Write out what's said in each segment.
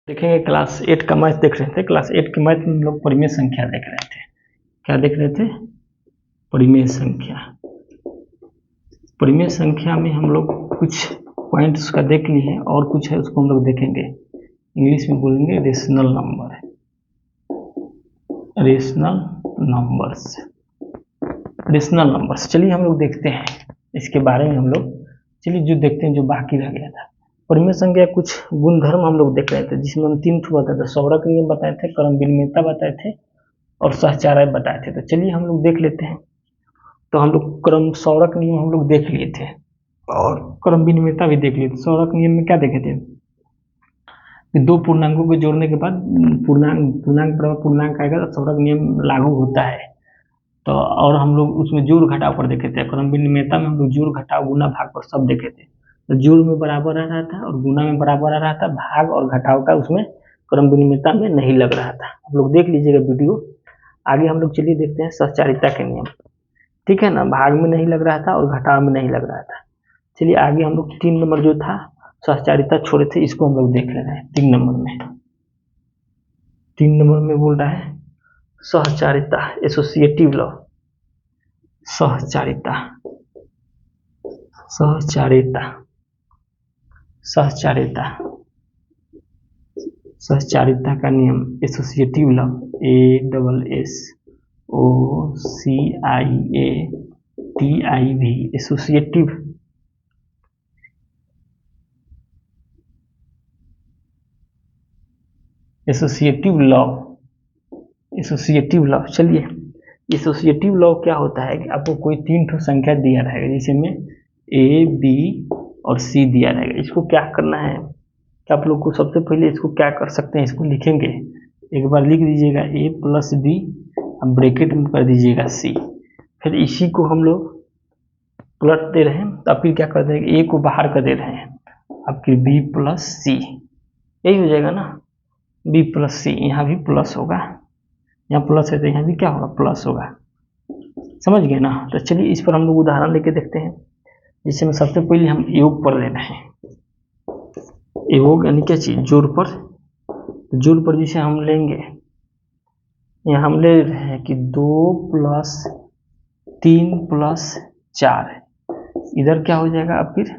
देखेंगे क्लास 8 का मैथ देख रहे थे। क्लास 8 के मैथ में हम लोग परिमेय संख्या देख रहे थे। क्या देख रहे थे? परिमेय संख्या। परिमेय संख्या में हम लोग कुछ पॉइंट्स का देख लिए हैं और कुछ है उसको हम लोग देखेंगे। इंग्लिश में बोलेंगे rational number, rational numbers, rational numbers. चलिए हम लोग देखते हैं इसके बारे में। हम लोग चलिए जो देखते हैं जो बाकी रह गया था। परिमेय संख्या कुछ गुणधर्म हम लोग देख रहे थे, जिसमें हम 3 ठो बताए थे। सौरक नियम बताए थे, क्रम विनिमयता बताए थे और सहचार्य बताए थे। तो चलिए हम लोग देख लेते हैं। तो हम लोग क्रम सौरक नियम हम लोग देख लिए थे और क्रम विनिमयता भी देख लिए थे। सौरक नियम में क्या देखे थे कि दो पूर्णांकों को जोड़ने के बाद पूर्णांक बराबर पूर्णांक आएगा तो सौरक नियम लागू होता है। तो और हम लोग उसमें जोड़ घटाव पर देखे थे। क्रम विनिमयता में हम लोग जोड़ घटाव गुना भाग पर सब देखे थे। तो जोड़ में बराबर आ रहा था और गुना में बराबर आ रहा था। भाग और घटाव का उसमें क्रम विनिमयता में नहीं लग रहा था। आप लोग देख लीजिएगा वीडियो। आगे हम लोग चलिए देखते हैं सहचारिता के नियम। ठीक है ना, भाग में नहीं लग रहा था और घटाव में नहीं लग रहा था। चलिए आगे हम लोग 3 नंबर जो था सहचारिता छोड़े थे, इसको हम लोग देख ले रहे हैं। 3 नंबर में 3 नंबर में बोल रहा है सहचारिता, एसोसिएटिव लॉ। सहचारिता, सहचारिता, सहचारिता, सहचारिता का नियम associative law, ASSOCIATIV, associative. Associative law, associative law. चलिए एसोसिएटिव लॉ क्या होता है कि आपको कोई 3 ठो संख्या दिया रहेगा, जिसमें A, B और C दिया रहेगा। इसको क्या करना है कि आप लोग को सबसे पहले इसको क्या कर सकते हैं, इसको लिखेंगे। एक बार लिख दीजिएगा A प्लस B, अब ब्रैकेट में कर दीजिएगा C। फिर इसी को हम लोग प्लट दे रहे हैं, तो फिर क्या कर देंगे, A को बाहर कर दे रहे हैं, अब फिर B प्लस C, यही हो जाएगा ना। B प्लस C, यहाँ भी प्लस होगा, यहाँ प्लस है तो यहाँ भी क्या होगा, प्लस होगा। समझ गए ना। तो चलिए इस पर हम लोग उदाहरण लेके देखते हैं, जिसमें सबसे पहले हम योग पर ले रहे हैं। योग यानी क्या चीज, जोड़ पर। जोड़ पर जिसे हम लेंगे, यहाँ हम ले रहे हैं कि 2 प्लस 3 प्लस 4, इधर क्या हो जाएगा, अब फिर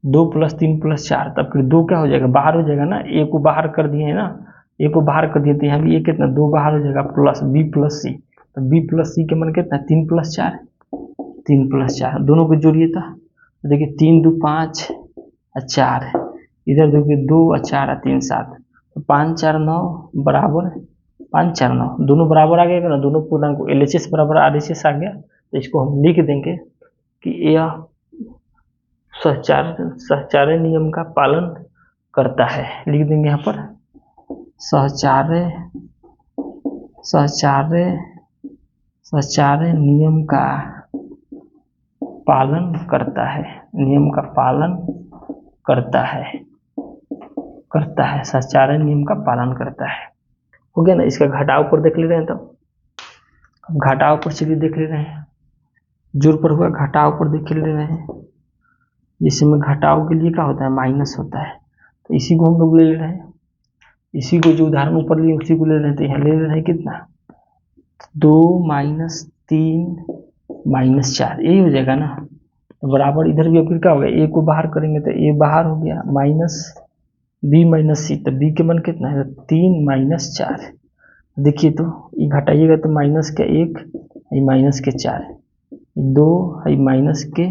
2 प्लस 3 प्लस 4, तब फिर 2 क्या हो जाएगा, बाहर हो जाएगा ना। ए को बाहर कर दिए है ना, ए को बाहर कर दिए तो यहाँ भी ए कितना 2 बाहर हो जाएगा, प्लस बी प्लस सी। तो बी प्लस सी के मन कितना 3 प्लस 4, 3 प्लस 4 दोनों को जोड़िए। तो देखिए 3 2 5 और 4, इधर देखिए 2 और 4 और 3 7, तो 5 4 9 बराबर 5 4 9, दोनों बराबर आ गया ना। दोनों पूर्णांक को LHS बराबर RHS आ गया। तो इसको हम लिख देंगे कि यह सहचार्य नियम का पालन करता है। लिख देंगे यहाँ पर सहचार्य, सहचार्य, सहचार्य नियम का पालन करता है, नियम का पालन करता है, करता है, सहचार्य नियम का पालन करता है। हो गया ना। इसका घटाव पर देख ले रहे हैं, तो घटाव पर चलिए देख ले रहे हैं। जोड़ पर हुआ, घटाव पर देख ले रहे हैं। जिसमें घटाव के लिए क्या होता है, माइनस होता है। तो इसी को हम लोग ले रहे हैं, इसी को जो उदाहरण ऊपर लिए उसी को ले रहे हैं। तो यहाँ ले रहे हैं कितना, 2 माइनस 3 माइनस 4, यही हो जाएगा ना। तो बराबर इधर भी फिर क्या होगा, ए को बाहर करेंगे तो ए बाहर हो गया, माइनस बी माइनस सी। तो बी के मन कितना है, 3 माइनस 4। देखिए तो ये घटाइएगा तो माइनस का 1, माइनस के 4, 2 है माइनस के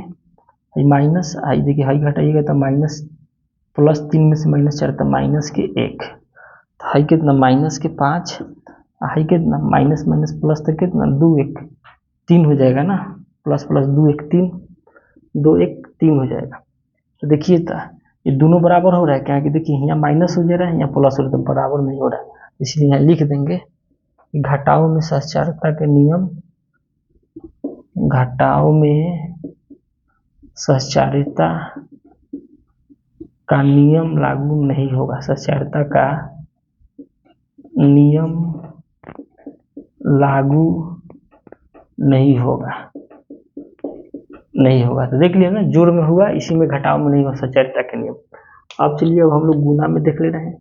माइनस आई, देखिए हाई घटाइएगा तो माइनस प्लस 3 में से माइनस 4, तो माइनस के 1, तो हाई कितना माइनस के 5, हाई कितना माइनस माइनस प्लस तो कितना 2 1 3 हो जाएगा ना। प्लस प्लस 2 1 3, 2 1 3 हो जाएगा। तो देखिए तो ये दोनों बराबर हो रहा है क्या, कि देखिए यहाँ माइनस हो जा रहा है, यहाँ प्लस हो रहा है, तो बराबर नहीं हो रहा है। इसलिए यहाँ लिख देंगे घटाव में सहचारिता के नियम, घटाव में सहचारिता का नियम लागू नहीं होगा, सहचारिता का नियम लागू नहीं होगा, नहीं होगा। तो देख लिया ना, जोड़ में हुआ, इसी में घटाव में नहीं हुआ, सहचारिता के नियम। अब चलिए अब हम लोग गुना में देख ले रहे हैं।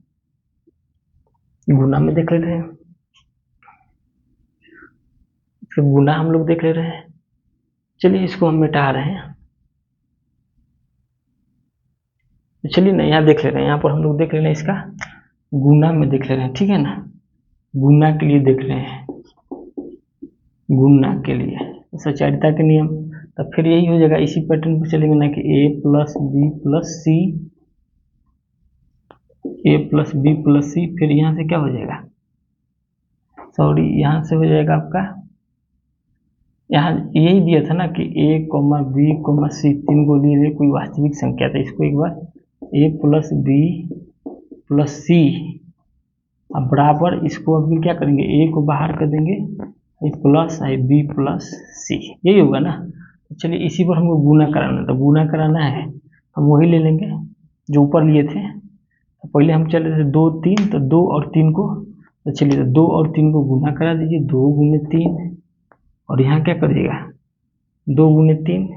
गुना में देख ले रहे हैं, फिर गुना हम लोग देख ले रहे हैं। चलिए इसको हम मिटा रहे हैं। चलिए ना यहाँ देख ले रहे हैं, यहाँ पर हम लोग देख ले रहे हैं इसका गुना में देख ले रहे हैं, ठीक है ना। गुना के लिए देख रहे हैं, गुना के लिए सचारिता के नियम, तब फिर यही हो जाएगा, इसी पैटर्न पर चलेंगे ना कि a plus B plus C, a plus B plus C, फिर यहाँ से क्या हो जाएगा, सॉरी यहाँ से हो जाएगा आपका, यहाँ यही दिया था ना कि a comma B comma C तीन को लिए कोई वास्तविक संख्या था, इसको एक बार a plus B plus C, अब बराबर इसको अभी क्या करेंगे, a को बाहर कर देंगे, प्लस है बी प्लस सी, यही होगा ना। तो चलिए इसी पर हमको गुना कराना है, तो गुना कराना है हम वही ले लेंगे जो ऊपर लिए थे। तो पहले हम चले थे 2 3, तो 2 और 3 को, तो चलिए 2 और 3 को गुना करा दीजिए, 2 गुने 3, और यहाँ क्या करिएगा 2 गुने 3,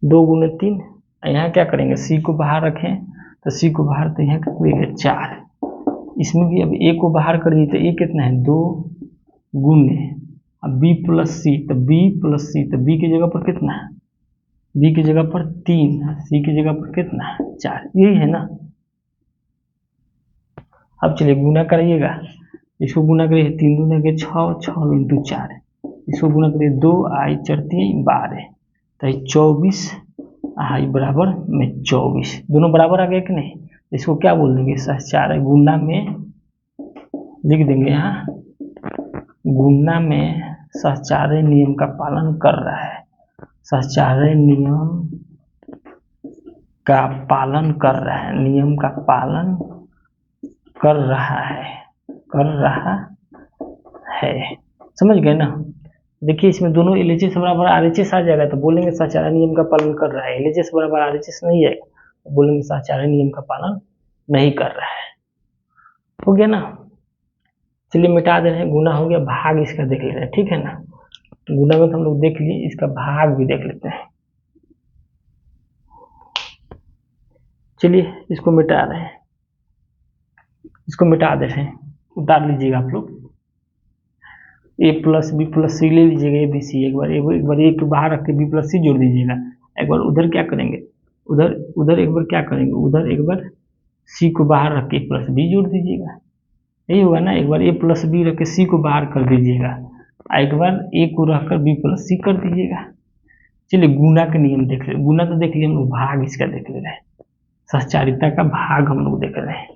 2 गुने 3, यहाँ क्या करेंगे सी को बाहर रखें, तो सी को बाहर, तो यहाँ क्या करिएगा 4, इसमें भी अब a को बाहर कर दीजिए, तो a कितना है 2 गुने, अब b प्लस सी, तो b प्लस सी, तो b की जगह पर कितना है, b की जगह पर 3, c की जगह पर कितना है 4, यही है ना। अब चलिए गुना कराइएगा, इसको गुना करिए 3 दूना के 6, 6 इंटू 4, इसको गुना करिए 2 आई 4 3 12, तो 24 आई बराबर में 24, दोनों बराबर आ गए कि नहीं। इसको क्या बोल देंगे, सहचार गुना में लिख देंगे, यहाँ गुना में सहचार्य नियम का पालन कर रहा है, सहचार्य नियम का पालन कर रहा है, नियम का पालन कर रहा है, कर रहा है, समझ गए ना। देखिए इसमें दोनों LHS बराबर RHS आ जाएगा, तो बोलेंगे सहचार्य नियम का पालन कर रहा है, LHS बराबर RHS नहीं आएगा तो बोलेंगे सहचार्य नियम का पालन नहीं कर रहा है। हो गया ना। चलिए मिटा दे रहे हैं, गुना हो गया, भाग इसका देख ले रहे हैं, ठीक है ना। गुना में तो हम लोग देख लिए, इसका भाग भी देख लेते हैं। चलिए इसको मिटा रहे हैं, इसको मिटा दे रहे हैं, उतार लीजिएगा आप लोग, a प्लस बी प्लस सी ले लीजिएगा, ए बी सी, एक बार a को बाहर रख के b प्लस सी जोड़ दीजिएगा, एक बार उधर क्या करेंगे, उधर एक बार क्या करेंगे, उधर एक बार c को बाहर रख के प्लस b जोड़ दीजिएगा, यही होगा ना। एक बार a प्लस बी रख के c को बाहर कर दीजिएगा, एक बार a को रखकर b प्लस सी कर दीजिएगा। चलिए गुना के नियम देख ले, गुना तो देख लिए हम लोग, भाग इसका देख ले रहे हैं, सहचारिता का भाग हम लोग देख रहे हैं।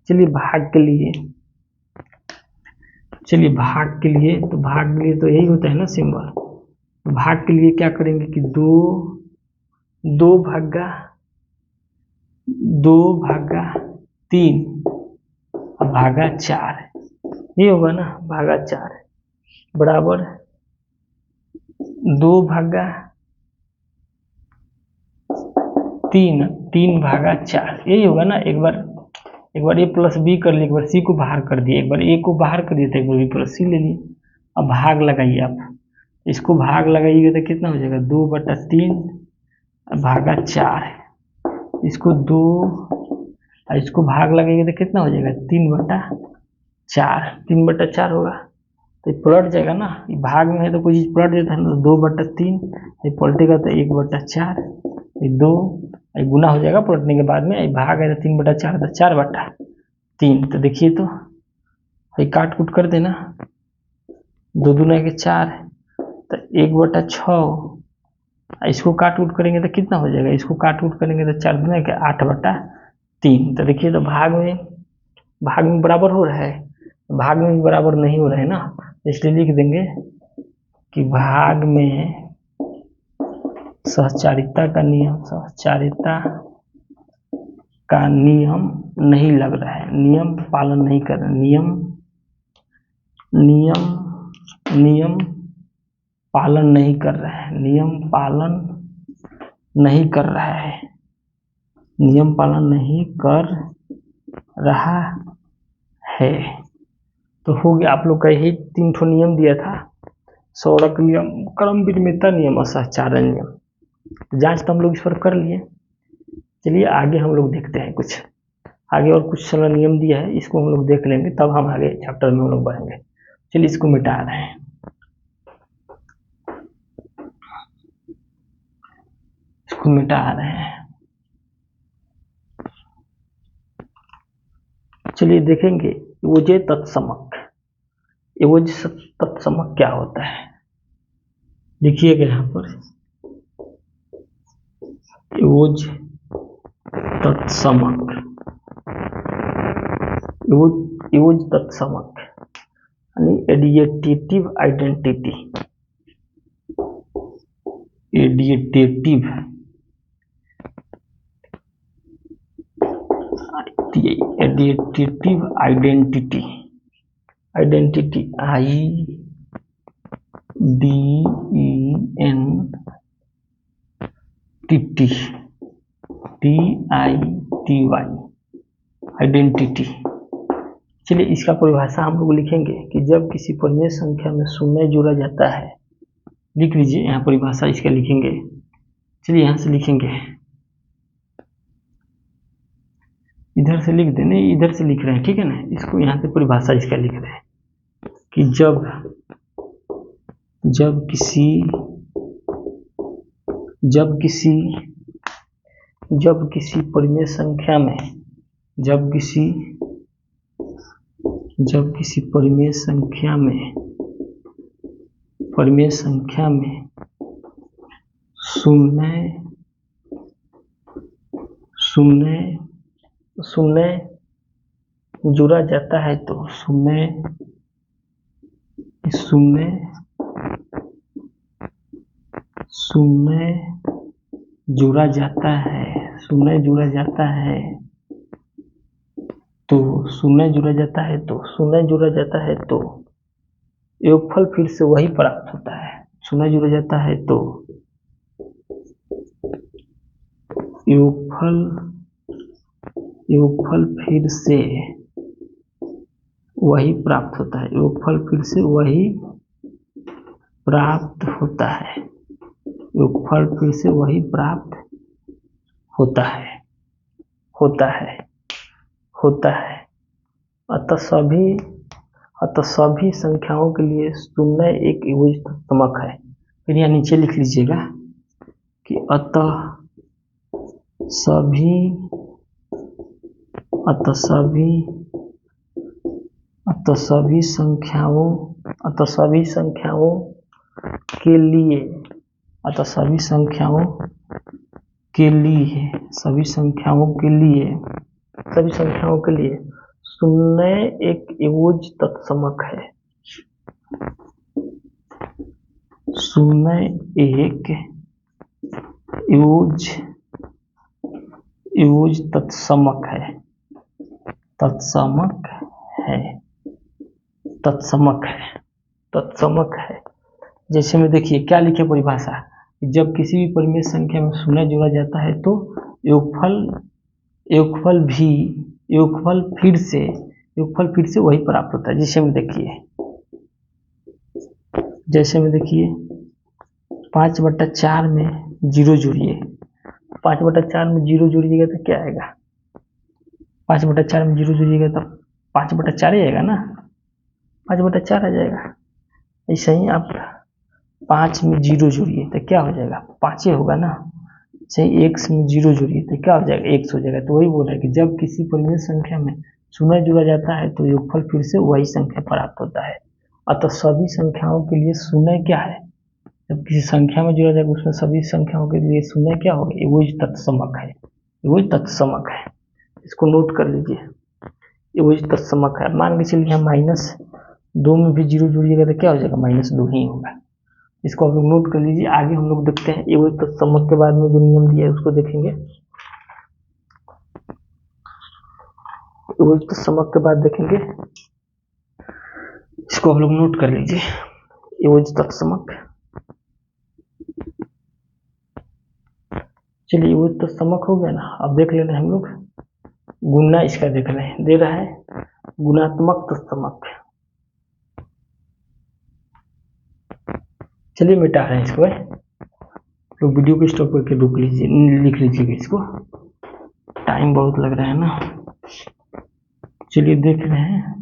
चलिए भाग के लिए, चलिए भाग के लिए, तो भाग के लिए तो यही होता है ना सिंबल, तो भाग के लिए क्या करेंगे कि 2 भागा 3 भागा 4, ये होगा ना, भागा 4 बराबर 2 भागा 3 भागा 4, यही होगा ना। एक बार a प्लस बी कर लिए, एक बार c को बाहर कर दिए, एक बार a को बाहर कर दिए, तो एक बार b प्लस सी ले लिए। अब भाग लगाइए आप, इसको भाग लगाइएगा तो कितना हो जाएगा 2/3 भागा 4, इसको 2, इसको भाग लगाइएगा तो कितना हो जाएगा 3/4, 3/4 होगा, तो पलट जाएगा ना, भाग में है तो कोई चीज पलट जाता है ना, 2/3 पलटेगा तो 1/4, 2 गुना हो जाएगा पलटने के बाद में, भाग है तो 3/4, तो 4/3, तो देखिए तो काट कूट कर देना, 2 दूना के 4, तो 1/6, इसको काट कूट करेंगे तो कितना हो जाएगा, इसको काट कूट करेंगे तो 4 दूना के 8/3, तो देखिए तो भाग में बराबर हो रहा है, भाग में बराबर नहीं हो रहा है ना, इसलिए लिख देंगे कि भाग में सहचारिता का नियम, सहचारिता का नियम नहीं लग रहा है, नियम पालन नहीं कर रहे, नियम पालन नहीं कर रहा है, नियम पालन नहीं कर रहा है, नियम पालन नहीं कर रहा है। तो हो गया, आप लोग का यही 3 ठो नियम दिया था, सौरक नियम, क्रम विनिमयता नियम और सहचारण नियम, तो जांच तो हम लोग इस पर कर लिए। चलिए आगे हम लोग देखते हैं कुछ। आगे और कुछ सारा नियम दिया है, इसको हम लोग देख लेंगे, तब हम आगे चैप्टर में हम लोग बढ़ेंगे। चलिए इसको मिटा रहे हैं। इसको मिटा रहे हैं। चलिए देखेंगे एवोजे तत्समक। एवोज तत्समक क्या होता है, लिखिएगा यहाँ पर। एवोज तत्समक, एवोज तत्समक यानी additive identity. Additive identity, identity IDENTITY identity. चलिए इसका परिभाषा हम लोग लिखेंगे कि जब किसी परिमेय संख्या में शून्य जोड़ा जाता है, लिख लीजिए यहाँ परिभाषा इसका लिखेंगे। चलिए यहाँ से लिखेंगे, इधर से लिख देने, इधर से लिख रहे हैं, ठीक है ना। इसको यहाँ से परिभाषा इसका लिख रहे हैं कि जब किसी परिमेय संख्या में, जब किसी परिमेय संख्या में शून्य जुड़ा जाता है तो शून्य जुड़ा जाता है तो योगफल फिर से वही प्राप्त होता है। शून्य जुड़ा जाता है तो योगफल फिर से वही प्राप्त होता है। योगफल फिर से वही प्राप्त होता है। योगफल फिर से वही प्राप्त होता है। अतः सभी संख्याओं के लिए शून्य एक एवोज तत्समक है। फिर यहाँ नीचे लिख लीजिएगा कि अतः सभी संख्याओं के लिए शून्य एक एवोज तत्समक है। शून्य एक एवोज तत्समक है। जैसे में देखिए क्या लिखे परिभाषा, जब किसी भी परिमेय संख्या में शून्य जोड़ा जाता है तो योगफल फिर से वही प्राप्त होता है। जैसे में देखिए 5/4 में 0 जोड़िए, 5/4 में 0 जोड़िएगा तो क्या आएगा, 5/4 में 0 जोड़िएगा तो 5/4 ही आएगा ना, 5/4 आ जाएगा। ऐसे ही आप 5 में 0 जोड़िए तो क्या हो जाएगा, 5 ही होगा ना। सही, 1 में 0 जोड़िए तो क्या हो जाएगा, 1 हो जाएगा। तो वही बोल रहा है कि जब किसी परिमेय संख्या में शून्य जुड़ा जाता है तो योगफल फिर से वही संख्या प्राप्त होता है। अतः सभी संख्याओं के लिए शून्य क्या है, जब किसी संख्या में जुड़ा जाएगा उसमें सभी संख्याओं के लिए शून्य क्या होगा, एवोज तत्समक है। इसको नोट कर लीजिए, एवोज तत्समक है। मान के चलिए हम -2 में भी 0 जोड़िएगा तो क्या हो जाएगा, -2 ही होगा। इसको आप लोग नोट कर लीजिए। आगे हम लोग देखते हैं एवोज तत्समक के बाद में जो नियम दिया है उसको देखेंगे। एवोज तत्समक के बाद देखेंगे, इसको हम लोग नोट कर लीजिए। एवोज तत्समक, चलिए एवोज तत्समक हो गया ना। अब देख लेना हम लोग गुना, इसका देख रहे हैं, दे रहा है गुणात्मक तत्समक। चलिए मिटा रहे हैं इसको। तो वीडियो को स्टॉप करके लिख लीजिएगा इसको, टाइम बहुत लग रहा है ना। चलिए देख रहे हैं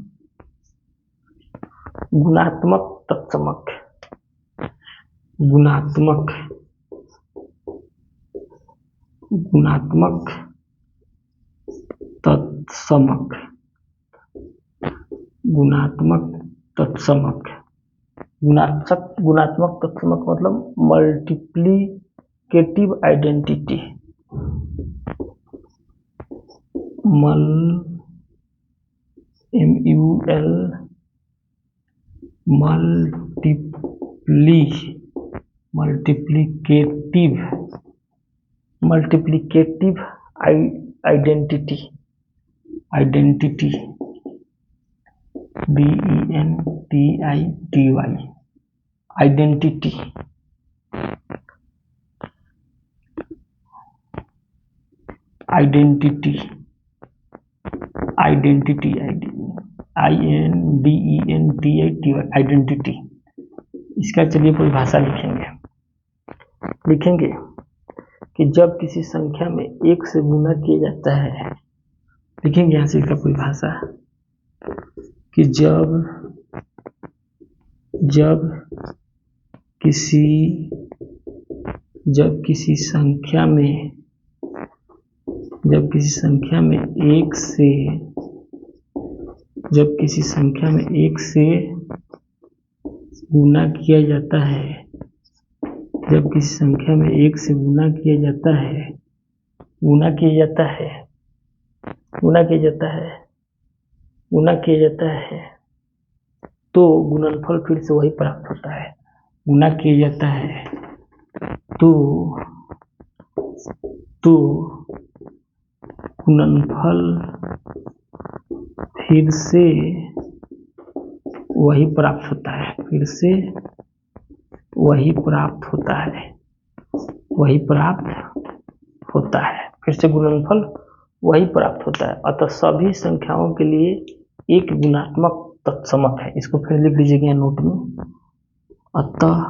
गुणात्मक तत्समक। गुणात्मक तत्समक। गुणात्मक तत्समक। गुणात्मक तत्समक मतलब multiplicative identity. Multiplicative identity identity identity. इसका चलिए परिभाषा लिखेंगे कि जब किसी संख्या में एक से गुना किया जाता है, लिखेंगे यहाँ से इसका परिभाषा कि जब किसी संख्या में एक से गुना किया जाता है, जब किसी संख्या में एक से गुना किया जाता है तो गुणनफल फिर से वही प्राप्त होता है। गुना किया जाता है तो गुणनफल फिर से वही प्राप्त होता है। फिर से गुणनफल वही प्राप्त होता है। अतः सभी संख्याओं के लिए एक गुणात्मक तत्समक है। इसको फिर लिख लीजिएगा नोट में। अतः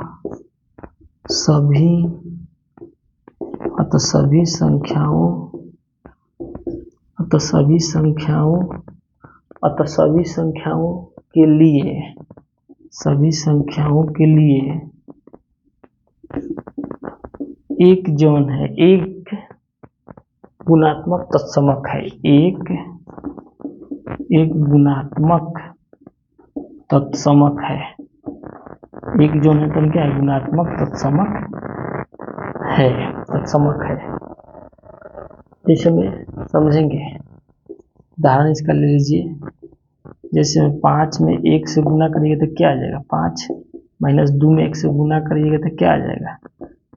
सभी संख्याओं के लिए एक जौन है, एक गुणात्मक तत्समक है। एक गुणात्मक तत्समक है। एक जौन है तो क्या है? गुणात्मक तत्समक है। जैसे में समझेंगे, उदाहरण इसका ले लीजिए। जैसे 5 में 1 से गुना करिएगा तो क्या आ जाएगा? 5 माइनस 2 में 1 से गुना करिएगा तो क्या आ जाएगा?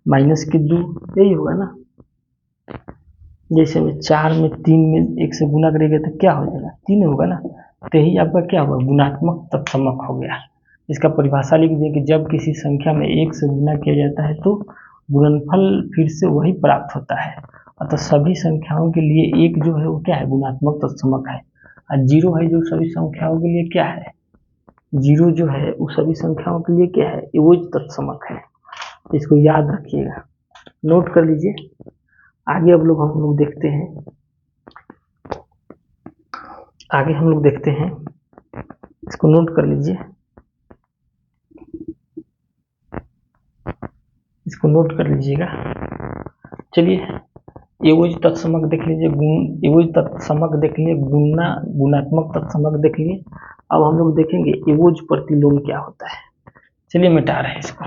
माइनस के 2, यही होगा ना। जैसे में 4 में 3 में 1 से गुना करिएगा तो क्या हो जाएगा? 3 होगा ना। तो यही आपका क्या होगा? गुणात्मक तत्समक हो गया। इसका परिभाषा लिख दीजिए कि जब किसी संख्या में 1 से गुना किया जाता है तो गुणनफल फिर से वही प्राप्त होता है। अतः सभी संख्याओं के लिए एक जो है वो क्या है? गुणात्मक तत्समक है। और 0 है जो सभी संख्याओं के लिए क्या है? 0 जो है वो सभी संख्याओं के लिए क्या है? एवोज तत्समक है। इसको याद रखिएगा, नोट कर लीजिए। आगे हम लोग देखते हैं। इसको नोट कर लीजिए। इसको नोट कर लीजिएगा। चलिए एवोज तत्समक देख लीजिए, एवोज तत्समक देख लिए, गुणात्मक तत्समक देख लिए। अब हम लोग देखेंगे एवोज प्रतिलोम क्या होता है। चलिए मिटा रहे हैं इसको।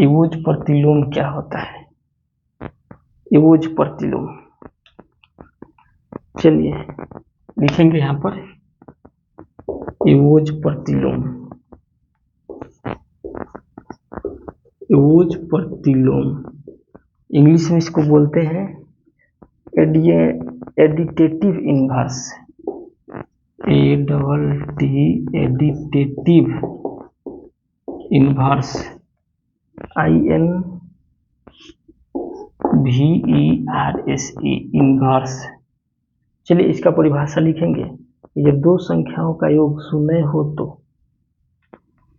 एवोज प्रतिलोम क्या होता है? एवोज प्रतिलोम चलिए लिखेंगे यहाँ पर एवोज प्रतिलोम। एवोज प्रतिलोम इंग्लिश में इसको बोलते हैं additive inverse. Additive inverse INVERSE inverse. चलिए इसका परिभाषा लिखेंगे। जब दो संख्याओं का योग शून्य हो तो,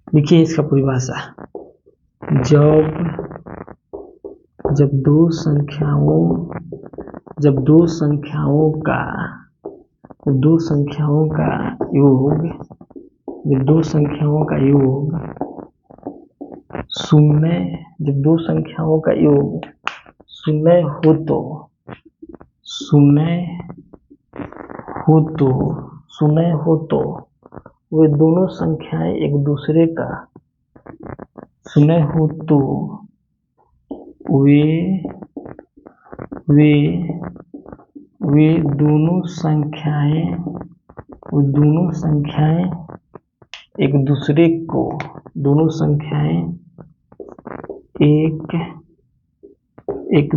लिखिए इसका परिभाषा। जब दो संख्याओं जब दो संख्याओं का योग जब दो संख्याओं का योग शून्य जब दो संख्याओं का योग शून्य हो तो वे दोनों संख्याएं एक दूसरे का शून्य हो तो वे दोनों संख्याएं एक दूसरे को एक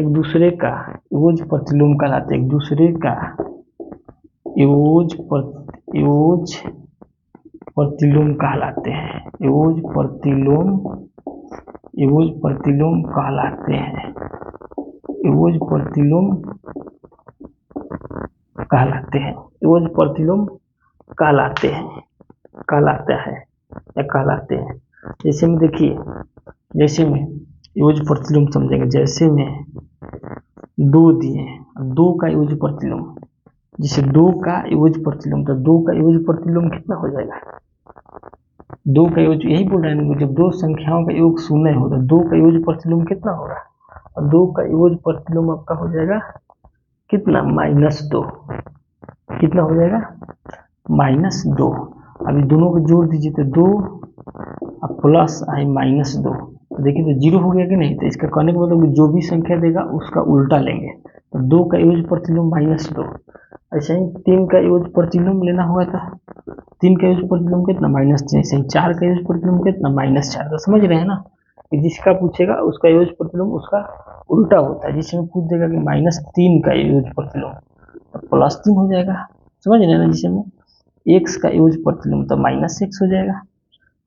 दूसरे का योज प्रतिलोम कहलाते हैं। एक दूसरे का योज प्रतिलोम कहलाते हैं। योज प्रतिलोम कहलाते हैं। जैसे में देखिए, जैसे में योज प्रतिलोम समझेंगे। जैसे में 2 दिए, 2 का योज प्रतिलोम, जैसे 2 का योज प्रतिलोम, तो 2 का योज प्रतिलोम कितना हो जाएगा? 2 का योग, यही बोल रहे हैं, जब दो संख्याओं का योग शून्य हो तो 2 का योग प्रतिलोम कितना होगा? और 2 का योग प्रतिलोम आपका हो जाएगा कितना? -2। कितना हो जाएगा? -2। अभी दोनों को जोड़ दीजिए तो 2 और प्लस आई -2, तो देखिए तो 0 हो गया कि नहीं? तो इसका कहने का मतलब जो भी संख्या देगा उसका उल्टा लेंगे। तो 2 का योग प्रतिलोम -2। ऐसे ही 3 का योग प्रतिलोम लेना हुआ था। 3 का योग प्रतिलोम कितना? -3। ऐसे ही 4 का योग प्रतिलोम कितना? -4। तो समझ रहे हैं ना कि जिसका पूछेगा उसका योग प्रतिलोम उसका उल्टा होता है। जिसमें पूछ देगा कि -3 का योग प्रतिलोम तो +3 हो जाएगा। समझ रहे हैं ना? जिसमें x का योग प्रतिलोम तो -x हो जाएगा।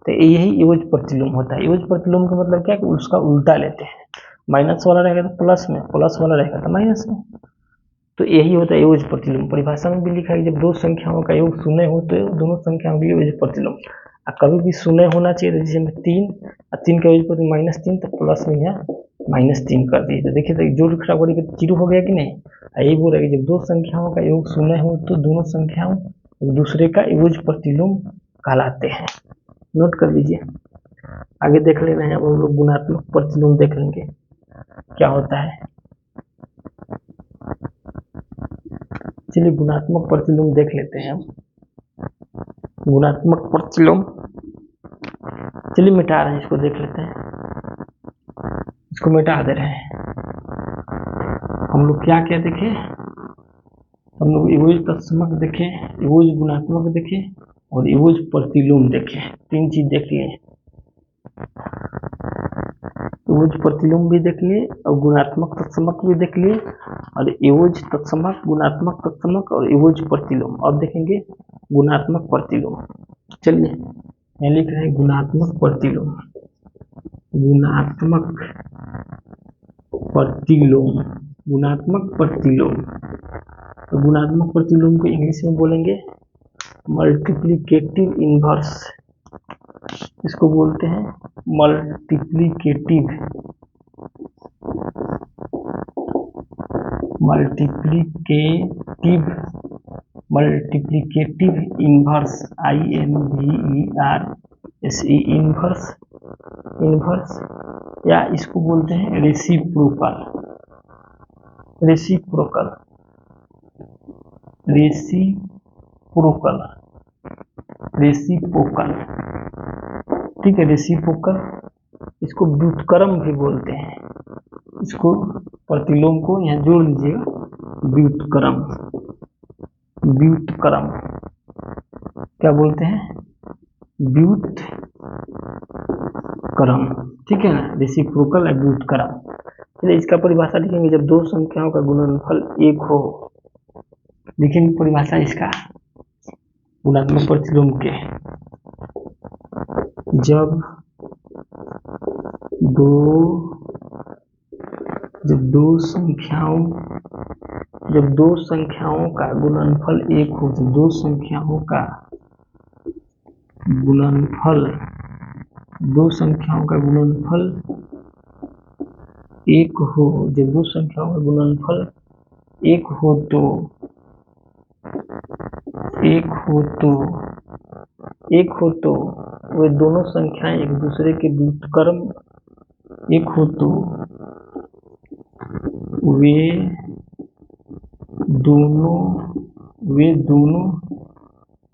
तो यही योग प्रतिलोम होता है। योग प्रतिलोम का मतलब क्या है कि उसका उल्टा लेते हैं। माइनस वाला रहेगा तो प्लस में, प्लस वाला रहेगा तो माइनस में। तो यही होता है योग प्रतिलोम। परिभाषा में भी लिखा है जब दो संख्याओं का योग शून्य हो तो दोनों संख्याओं के योग प्रतिलोम। कभी भी शून्य होना चाहिए, जैसे 3 और 3 का योग प्रतिलोम -3, तो प्लस में यहाँ -3 कर दिए। तो देखिए तो जोड़ खराब करेंगे तो 0 हो गया कि नहीं? यही बोल रहे जब दो संख्याओं का योग शून्य हो तो दोनों संख्याओं एक दूसरे का योग प्रतिलोम कहलाते हैं। नोट कर लीजिए। आगे देख ले रहे हैं, अब हम लोग गुणात्मक प्रतिलोम देख लेंगे क्या होता है। चलिए गुणात्मक प्रतिलोम देख लेते हैं। गुणात्मक प्रतिलोम, चलिए मिटा रहे हैं, इसको देख लेते हैं। इसको मिटा दे रहे हैं। हम लोग क्या क्या देखे? हम लोग योग तत्समक देखे, योग गुणात्मक देखे और योग प्रतिलोम देखे। 3 चीज देख लिए। योग प्रतिलोम भी देख लिए और गुणात्मक तत्समक भी देख लिए, और योग तत्समक, गुणात्मक तत्समक और योग प्रतिलोम। अब देखेंगे गुणात्मक प्रतिलोम। चलिए मैं लिख रहे हैं गुणात्मक प्रतिलोम। गुणात्मक प्रतिलोम, गुणात्मक प्रतिलोम। तो गुणात्मक प्रतिलोम को इंग्लिश में बोलेंगे मल्टीप्लिकेटिव इनवर्स। इसको बोलते हैं मल्टीप्लिकेटिव इनवर्स, इनवर्स, इनवर्स, या इसको बोलते हैं रेसिप्रोकल। रेसिप्रोकल, रेसिप्रोकल, रेसिप्रोकल, ठीक है। रेसिप्रोकल, इसको व्युत्क्रम भी बोलते हैं। इसको प्रतिलोम को यहाँ जोड़ लीजिएगा, व्युत्क्रम। व्युत्क्रम क्या बोलते हैं? व्युत्क्रम, ठीक है ना। रेसिप्रोकल या व्युत्क्रम। चलिए इसका परिभाषा लिखेंगे। जब दो संख्याओं का गुणनफल 1 हो, लिखेंगे परिभाषा इसका गुणात्मक प्रतिलोम के। जब दो संख्याओं का गुणनफल 1 हो, जब दो संख्याओं का गुणनफल एक हो, जब दो संख्याओं का गुणनफल एक हो तो वे दोनों संख्याएं एक दूसरे के व्युत्क्रम एक हो तो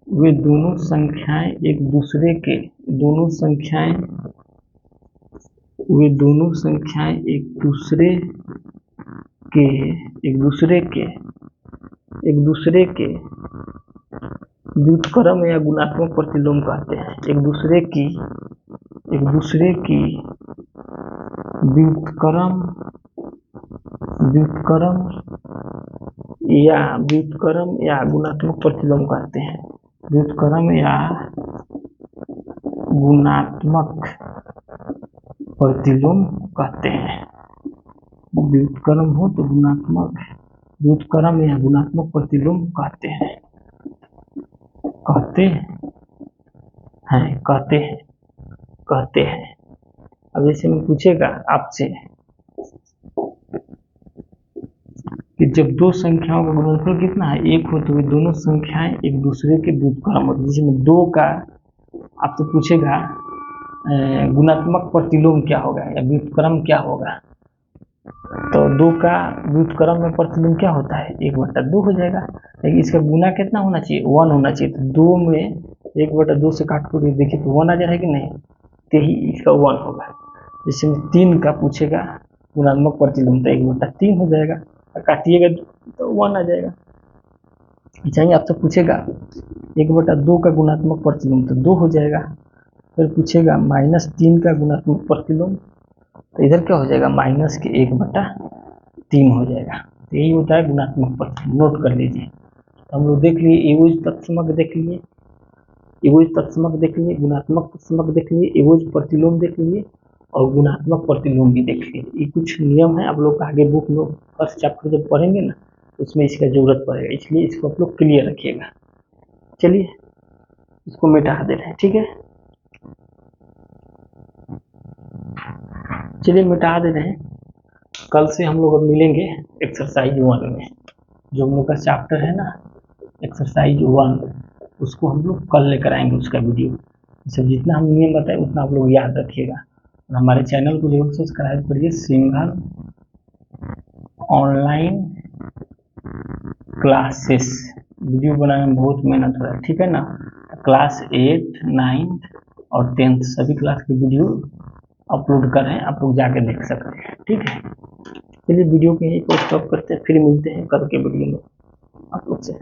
वे दोनों संख्याएं एक दूसरे के व्युत्क्रम या गुणात्मक प्रतिलोम कहते हैं। एक दूसरे की व्युत्क्रम या गुणात्मक प्रतिलोम कहते हैं। व्युत्क्रम या गुणात्मक प्रतिलोम कहते हैं। व्युत्क्रम हो तो व्युत्क्रम या गुणात्मक प्रतिलोम कहते हैं। अब जैसे मैं पूछेगा आपसे कि जब दो संख्याओं का गुणनफल कितना है एक हो तो वे दोनों संख्याएं एक दूसरे के व्युत्क्रम होती है। जिसमें दो का आपसे पूछेगा गुणात्मक प्रतिलोम क्या होगा या व्युत्क्रम क्या होगा, तो दो का व्युत्क्रम में प्रतिलोम क्या होता है 1/2 हो जाएगा। लेकिन इसका गुना कितना होना चाहिए 1 होना चाहिए। तो 2 में 1/2 से काट कर देखिए तो 1 आ जाएगा कि नहीं, तो ही इसका 1 होगा। जैसे 3 का पूछेगा गुणात्मक प्रतिलोम तो 1/3 हो जाएगा, काटिएगा तो 1 आ जाएगा। चाहिए आपसे पूछेगा 1/2 का गुणात्मक प्रतिलोम तो 2 हो जाएगा। फिर पूछेगा -3 का गुणात्मक प्रतिलोम तो इधर क्या हो जाएगा -1/3 हो जाएगा। तो यही होता है गुणात्मक प्रतिलोम, नोट कर लीजिए। तो हम लोग देख लिए एवोज तत्समक देख लिए, गुणात्मक तत्समक देख लिए, एवोज प्रतिलोम देख लिए और गुणात्मक प्रतिलोम भी देख लिए। ये कुछ नियम है, आप लोग आगे बुक में फर्स्ट चैप्टर जब पढ़ेंगे ना तो उसमें इसका जरूरत पड़ेगा, इसलिए इसको आप लोग क्लियर रखिएगा। चलिए इसको मिटा दे रहे हैं, ठीक है, चलिए मिटा दे रहे हैं। कल से हम लोग अब मिलेंगे एक्सरसाइज 1 में, जो हम लोग का चैप्टर है ना एक्सरसाइज 1, उसको हम लोग कल लेकर आएंगे उसका वीडियो। सब जितना हम नियम बताए उतना आप लोग याद रखिएगा और हमारे चैनल को जरूर सब्सक्राइब करिए। सिंघल ऑनलाइन क्लासेस वीडियो बनाने में बहुत मेहनत हो रहा है, ठीक है ना। क्लास 8, 9 और 10 सभी क्लास के वीडियो अपलोड कर रहे हैं, आप लोग जाके देख सकते हैं, ठीक है। चलिए वीडियो को यहीं पर स्टॉप करते हैं, फिर मिलते हैं कल के वीडियो में आप लोग से।